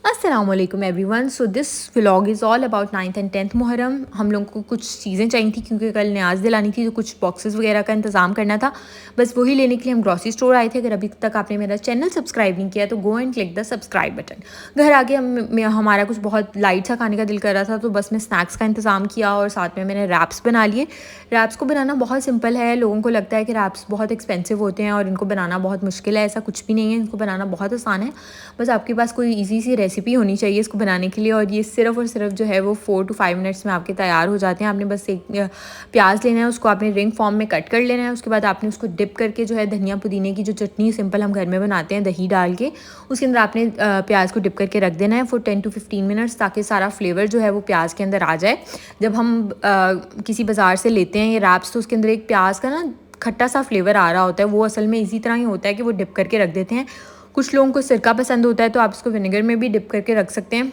अस्सलामुअलैकुम everyone. So this vlog is all about 9th and 10th Muharram. हम लोगों को कुछ चीज़ें चाहिए थी क्योंकि कल न्याज़ दिलानी थी, तो कुछ बॉक्सेस वगैरह का इंतज़ाम करना था। बस वही लेने के लिए हम ग्रॉसरी स्टोर आए थे। अगर अभी तक आपने मेरा चैनल सब्सक्राइब नहीं किया तो go and click the subscribe button. घर आके हमारा कुछ बहुत लाइट सा खाने का दिल कर रहा था, तो बस मैं स्नैक्स का इंतज़ाम किया और साथ में मैंने रैप्स बना लिए। रैप्स को बनाना बहुत सिंपल है। लोगों को लगता है कि रैप्स बहुत एक्सपेंसिव होते हैं और इनको बनाना बहुत मुश्किल है। ऐसा कुछ भी नहीं है, इनको बनाना बहुत आसान है। बस आपके पास कोई ईजी सी रेसिपी होनी चाहिए इसको बनाने के लिए, और ये सिर्फ़ और सिर्फ जो है वो 4 to 5 मिनट्स में आपके तैयार हो जाते हैं। आपने बस एक प्याज लेना है, उसको आपने रिंग फॉर्म में कट कर लेना है। उसके बाद आपने उसको डिप करके जो है धनिया पुदीने की जो चटनी सिंपल हम घर में बनाते हैं दही डाल के, उसके अंदर आपने प्याज को डिप करके रख देना है फॉर 10 to 15 मिनट्स, ताकि सारा फ्लेवर जो है वो प्याज के अंदर आ जाए। जब हम किसी बाज़ार से लेते हैं ये रैप्स, तो उसके अंदर एक प्याज का ना खट्टा सा फ्लेवर आ रहा होता है। वो असल में इसी तरह ही होता है कि वो डिप करके रख देते हैं। कुछ लोगों को सिरका पसंद होता है तो आप इसको विनेगर में भी डिप करके रख सकते हैं,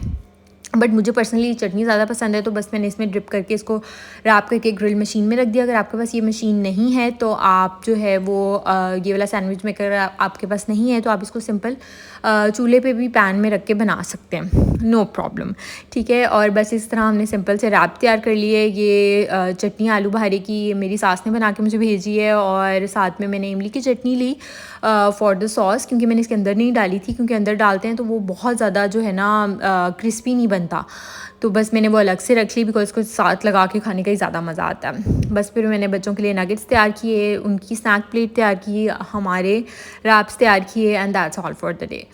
बट मुझे पर्सनली चटनी ज़्यादा पसंद है, तो बस मैंने इसमें ड्रिप करके इसको रैप करके ग्रिल मशीन में रख दिया। अगर आपके पास ये मशीन नहीं है तो आप जो है वो ये वाला सैंडविच मेकर आपके पास नहीं है तो आप इसको सिंपल चूल्हे पे भी पैन में रख के बना सकते हैं, नो प्रॉब्लम। ठीक है, और बस इस तरह हमने सिंपल से रैप तैयार कर लिए। ये चटनी आलू बहारे की मेरी सास ने बना के मुझे भेजी है, और साथ में मैंने इमली की चटनी ली फॉर द सॉस, क्योंकि मैंने इसके अंदर नहीं डाली थी, क्योंकि अंदर डालते हैं तो वो बहुत ज़्यादा जो है ना क्रिस्पी नहीं बनता। तो बस मैंने वो अलग से रख ली, बिकॉज इसको साथ लगा के खाने का ही ज़्यादा मज़ा आता है। बस फिर मैंने बच्चों के लिए नगेट्स तैयार किए, उनकी स्नैक प्लेट तैयार की, हमारे रैप्स तैयार किए, and that's all for the day.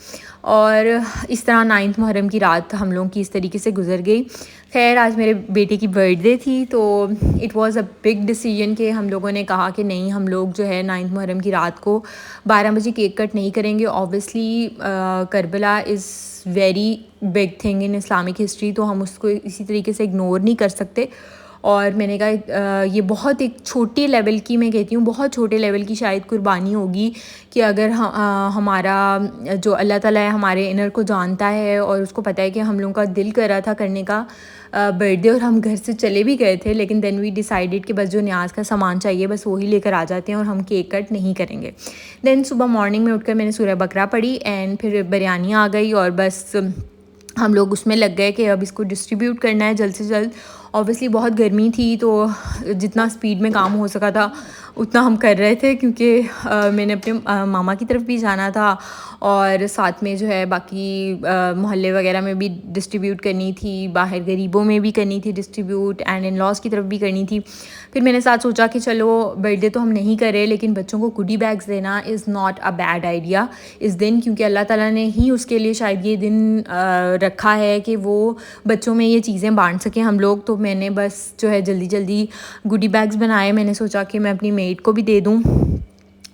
और इस तरह 9th मुहर्रम की रात हम लोगों की इस तरीके से गुजर गई। खैर, आज मेरे बेटे की बर्थडे थी, तो it was a big decision कि हम लोगों ने कहा कि नहीं, हम लोग जो है 9th मुहर्रम की रात को 12 बजे केक कट नहीं करेंगे। Obviously Karbala is very big thing in Islamic history, तो हम उसको इसी तरीके से इग्नोर नहीं कर सकते। और मैंने कहा ये बहुत एक छोटे लेवल की, मैं कहती हूँ बहुत छोटे लेवल की शायद कुर्बानी होगी, कि अगर हमारा जो अल्लाह ताला है हमारे इनर को जानता है और उसको पता है कि हम लोगों का दिल कर रहा था करने का बर्थडे, और हम घर से चले भी गए थे, लेकिन देन वी डिसाइडेड कि बस जो न्याज का सामान चाहिए बस वही लेकर आ जाते हैं और हम केक कट नहीं करेंगे। देन सुबह मॉर्निंग में उठकर मैंने सूरह बकरा पढ़ी, एंड फिर बिरयानी आ गई, और बस हम लोग उसमें लग गए कि अब इसको डिस्ट्रीब्यूट करना है जल्द से जल्द। ऑब्वियसली बहुत गर्मी थी, तो जितना स्पीड में काम हो सका था उतना हम कर रहे थे, क्योंकि मैंने अपने मामा की तरफ भी जाना था, और साथ में जो है बाकी मोहल्ले वगैरह में भी डिस्ट्रीब्यूट करनी थी, बाहर गरीबों में भी करनी थी डिस्ट्रीब्यूट, एंड इन लॉज की तरफ भी करनी थी। फिर मैंने साथ सोचा कि चलो बर्थडे तो हम नहीं करें, लेकिन बच्चों को गुडी बैग्स देना is not a bad idea इस दिन, क्योंकि अल्लाह ताला ने ही उसके लिए शायद ये दिन रखा है कि वो बच्चों में ये चीज़ें बांट सकें हम लोग। तो मैंने बस जो है जल्दी जल्दी गुडी बैग्स बनाए। मैंने सोचा कि मैं अपनी मेट को भी दे दूँ,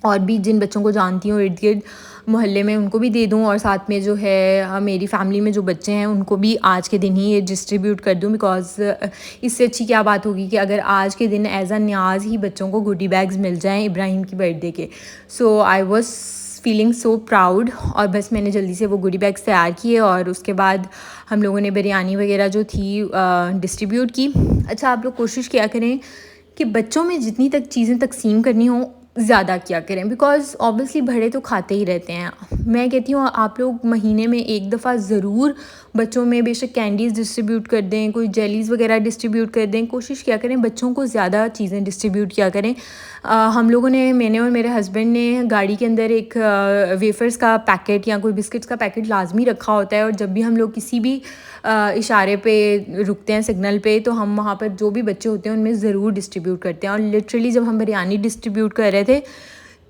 और भी जिन बच्चों को जानती हूँ इर्द गिर्द मोहल्ले में उनको भी दे दूँ, और साथ में जो है मेरी फ़ैमिली में जो बच्चे हैं उनको भी आज के दिन ही ये डिस्ट्रीब्यूट कर दूँ। बिकॉज़ इससे अच्छी क्या बात होगी कि अगर आज के दिन एज़ अ न्याज ही बच्चों को गुडी बैग्स मिल जाएँ इब्राहिम की बर्थडे के। So I was feeling so proud, और बस मैंने जल्दी से वो गुडी बैग्स तैयार किए, और उसके बाद हम लोगों ने बिरयानी वगैरह जो थी डिस्ट्रीब्यूट की। अच्छा, आप लोग कोशिश किया करें कि बच्चों में जितनी तक चीज़ें तकसीम करनी हो ज़्यादा किया करें, बिकॉज़ ऑब्वियसली बड़े तो खाते ही रहते हैं। मैं कहती हूँ आप लोग महीने में एक दफ़ा ज़रूर बच्चों में बेशक कैंडीज़ डिस्ट्रीब्यूट कर दें, कोई जेलीज़ वगैरह डिस्ट्रीब्यूट कर दें, कोशिश किया करें बच्चों को ज़्यादा चीज़ें डिस्ट्रीब्यूट किया करें। हम लोगों ने, मैंने और मेरे हस्बैंड ने गाड़ी के अंदर एक वेफ़र्स का पैकेट या कोई बिस्किट्स का पैकेट लाजमी रखा होता है, और जब भी हम लोग किसी भी इशारे पे रुकते हैं सिग्नल पे, तो हम वहाँ पर जो भी बच्चे होते हैं उनमें ज़रूर डिस्ट्रीब्यूट करते हैं। और लिटरली जब हम बिरयानी डिस्ट्रीब्यूट कर रहे थे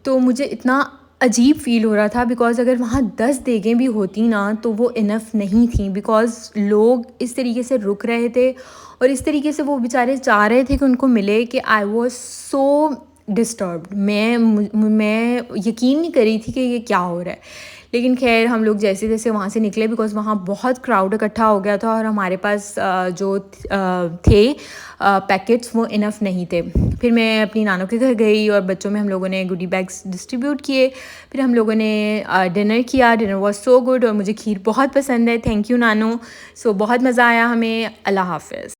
तो मुझे इतना अजीब फ़ील हो रहा था, बिकॉज़ अगर वहाँ 10 देगें भी होती ना तो वो इनफ नहीं थी, बिकॉज़ लोग इस तरीके से रुक रहे थे और इस तरीके से वो बेचारे चाह रहे थे कि उनको मिले, कि आई वॉज़ सो डिस्टर्ब्ड। मैं यकीन नहीं कर रही थी कि ये क्या हो रहा है। लेकिन खैर हम लोग जैसे जैसे वहाँ से निकले, बिकॉज़ वहाँ बहुत क्राउड इकट्ठा हो गया था, और हमारे पास जो थे पैकेट्स वो इनफ नहीं थे। फिर मैं अपनी नानों के घर गई, और बच्चों में हम लोगों ने गुडी बैग्स डिस्ट्रीब्यूट किए। फिर हम लोगों ने डिनर किया। डिनर वाज सो गुड, और मुझे खीर बहुत पसंद है। थैंक यू नानो। सो बहुत मज़ा आया हमें। अल्लाह हाफ़िज़।